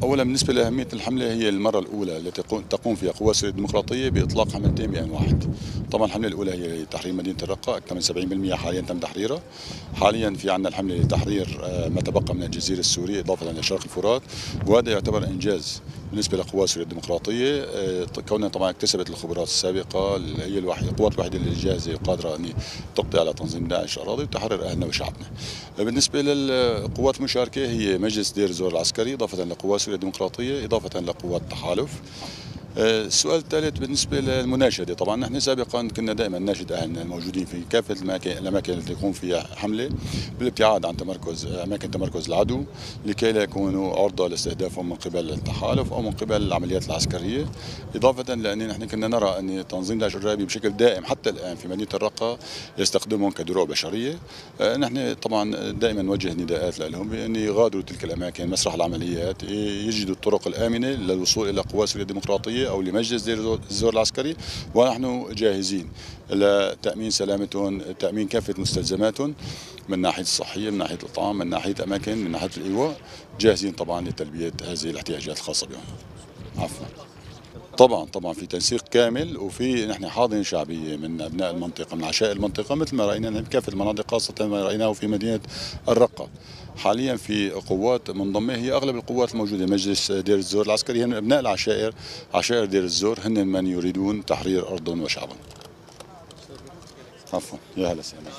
اولا بالنسبه لاهميه الحمله، هي المره الاولى التي تقوم فيها قوات سوريا الديمقراطيه باطلاق حملتين بان واحد. طبعا الحمله الاولى هي تحرير مدينه الرقه، اكثر من 70% حاليا تم تحريرها. حاليا في عندنا الحمله لتحرير ما تبقى من الجزيره السوريه اضافه لشرق الفرات، وهذا يعتبر انجاز بالنسبه لقوات سوريا الديمقراطيه، كونها طبعا اكتسبت الخبرات السابقه. هي القوات الوحيده اللي جاهزه وقادره ان تقضي على تنظيم داعش الاراضي وتحرر اهلنا وشعبنا. بالنسبه للقوات المشاركه، هي مجلس دير الزور العسكري اضافه لقوات سوريا الديمقراطيه اضافه لقوات التحالف. السؤال الثالث بالنسبة للمناشدة، طبعا نحن سابقا كنا دائما نناشد أهلنا الموجودين في كافة الأماكن التي يقوم فيها حملة بالابتعاد عن أماكن تمركز العدو، لكي لا يكونوا عرضة لاستهدافهم من قبل التحالف أو من قبل العمليات العسكرية. إضافة لأن نحن كنا نرى أن تنظيم داعش الإرهابي بشكل دائم حتى الآن في مدينة الرقة يستخدمهم كدروع بشرية. نحن طبعا دائما نوجه نداءات لهم بأن يغادروا تلك الأماكن مسرح العمليات، يجدوا الطرق الآمنة للوصول إلى قوات سوريا الديمقراطية أو لمجلس دير الزور العسكري، ونحن جاهزين لتأمين سلامتهم، تأمين كافة مستلزماتهم من ناحية الصحية، من ناحية الطعام، من ناحية أماكن، من ناحية الإيواء. جاهزين طبعا لتلبية هذه الاحتياجات الخاصة بهم. عفوا. طبعا في تنسيق كامل، وفي نحن حاضنه شعبيه من ابناء المنطقه، من عشائر المنطقه، مثل ما راينا بكافه المناطق، خاصه ما رايناه في مدينه الرقه. حاليا في قوات منضمه، هي اغلب القوات الموجوده مجلس دير الزور العسكري هن ابناء العشائر، عشائر دير الزور، هن من يريدون تحرير ارضهم وشعبهم. عفوا، يا هلا وسهلا.